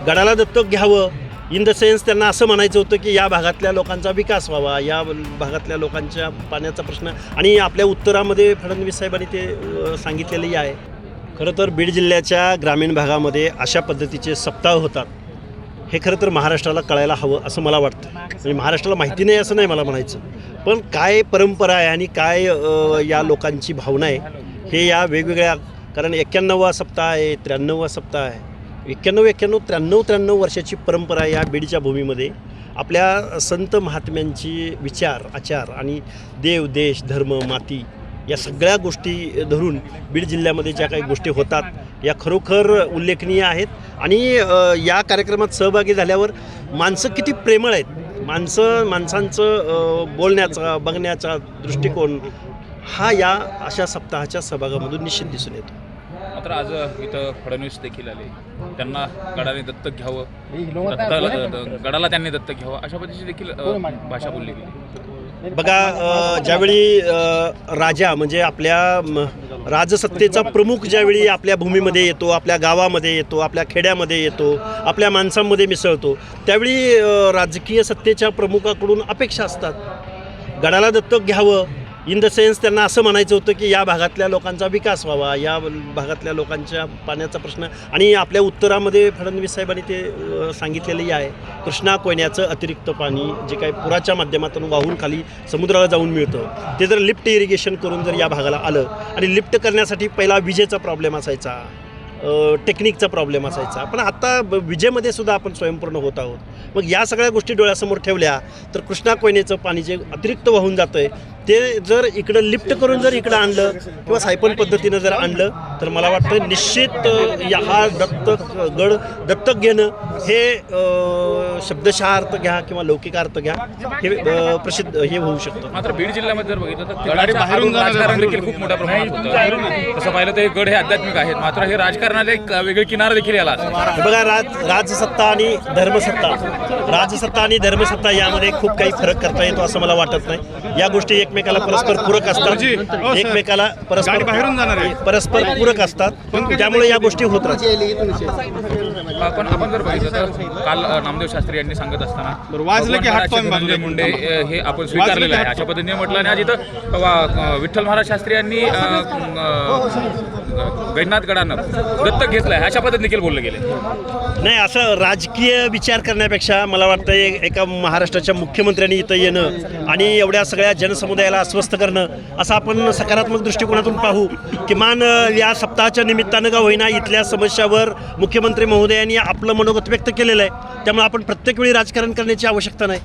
गडाला दत्तक घ्यावं in the sense त्यांना असं म्हणायचं होतं की या भागातल्या लोकांचा विकास व्हावा, या भागातल्या लोकांच्या पाण्याचा प्रश्न, आणि आपल्या उत्तरामध्ये फडणवीस साहेबांनी ते सांगितलेलंही आहे. खरं तर बीड जिल्ह्याच्या ग्रामीण भागामध्ये अशा पद्धतीचे सप्ताह होतात हे खरं तर महाराष्ट्राला कळायला हवं असं मला वाटतं. म्हणजे महाराष्ट्राला माहिती नाही असं नाही मला म्हणायचं, पण काय परंपरा आहे आणि काय या लोकांची भावना आहे हे या वेगवेगळ्या, कारण 91वा सप्ताह आहे, 93वा सप्ताह आहे, 93 वर्षाची परंपरा या बीडच्या भूमीमध्ये आपल्या संत महात्म्यांची विचार आचार आणि देव देश धर्म माती या सगळ्या गोष्टी धरून बीड जिल्ह्यामध्ये ज्या काही गोष्टी होतात या खरोखर उल्लेखनीय आहेत. आणि या कार्यक्रमात सहभागी झाल्यावर माणसं किती प्रेमळ आहेत, माणसांचं बोलण्याचा बघण्याचा दृष्टिकोन हा या अशा सप्ताहाच्या सहभागामधून निश्चित दिसून येतो. मात्र आज इथं फडणवीस देखील आले, त्यांना गडाने दत्तक घ्यावं, गडाला त्यांनी दत्तक घ्यावं अशा पद्धतीची देखील भाषा बोलली गेली. बघा, ज्यावेळी राजा म्हणजे आपल्या राजसत्तेचा प्रमुख ज्यावेळी आपल्या भूमीमध्ये येतो, आपल्या गावामध्ये येतो, आपल्या खेड्यामध्ये येतो, आपल्या माणसांमध्ये मिसळतो, त्यावेळी राजकीय सत्तेच्या प्रमुखाकडून अपेक्षा असतात गडाला दत्तक घ्यावं इन द सेन्स त्यांना असं म्हणायचं होतं की या भागातल्या लोकांचा विकास व्हावा, या भागातल्या लोकांच्या पाण्याचा प्रश्न, आणि आपल्या उत्तरामध्ये फडणवीस साहेबांनी ते सांगितलेलंही आहे. कृष्णा कोयन्याचं अतिरिक्त पाणी जे काही पुराच्या माध्यमातून वाहून खाली समुद्राला जाऊन मिळतं ते जर लिफ्ट इरिगेशन करून जर या भागाला आलं, आणि लिफ्ट करण्यासाठी पहिला विजेचा प्रॉब्लेम असायचा, टेक्निकचा प्रॉब्लेम असायचा, पण आता विजेमध्ये सुद्धा आपण स्वयंपूर्ण होत आहोत. मग या सगळ्या गोष्टी डोळ्यासमोर ठेवल्या तर कृष्णा कोयनेचं पाणी जे अतिरिक्त वाहून जातं आहे ते जर इकडं लिफ्ट करून जर इकडं आणलं किंवा सायपन पद्धतीनं जर आणलं तर मला वाटतं निश्चित हा गड दत्तक घेणं हे शब्दशः अर्थ घ्या किंवा लौकिक अर्थ घ्या हे प्रसिद्ध हे होऊ शकतं. मात्र बीड जिल्ह्यामध्ये जर बघितलं तर गडाच्या बाहेरून राजकारण देखील खूप मोठ्या प्रमाणात होतं. तसं पाहिलं तर हे गड हे आध्यात्मिक आहेत, मात्र हे राजकारणाला एक वेगळी किनारा देखील याला. बघा, राजसत्ता आणि धर्मसत्ता यामध्ये खूप काही फरक करता येतो असं मला वाटत नाही. या गोष्टी एकमेकाला परस्पर पूरक असतात, एकमेकाला परस्पर पूरक असतात, त्यामुळे या गोष्टी होत राहतात. पण आपण जर बघितलं तर काल नामदेव शास्त्री यांनी सांगत असताना मुंडे हे आपण स्वीकारलेलं आहे अशा पद्धतीने म्हटलं, आणि आज इथं विठ्ठल महाराज शास्त्री यांनी वैद्यनाथ गडानं दत्तक घेतलं आहे अशा पद्धतीने देखील बोलले गेले. नाही, असं राजकीय विचार करण्यापेक्षा मला वाटतं एका महाराष्ट्राच्या मुख्यमंत्र्यांनी इथं येणं आणि एवढ्या सगळ्या जनसमुदायाला अस्वस्थ करणं असं आपण सकारात्मक दृष्टिकोनातून पाहू. किमान या सप्ताहाच्या निमित्तानं का होईना इथल्या समस्यावर मुख्यमंत्री महोदयांनी आपलं मनोगत व्यक्त केलेलं आहे, त्यामुळे आपण प्रत्येक वेळी राजकारण करण्याची आवश्यकता नाही.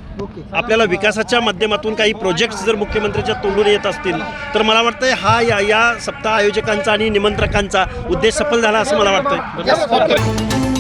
आपल्याला विकासाच्या माध्यमातून काही प्रोजेक्ट्स जर मुख्यमंत्र्यांच्या तोंडून येत असतील तर मला वाटतं हा या सप्ताह आयोजकांचा आणि निमंत्रकांचा उद्देश सफल झाला असं मला वाटतं.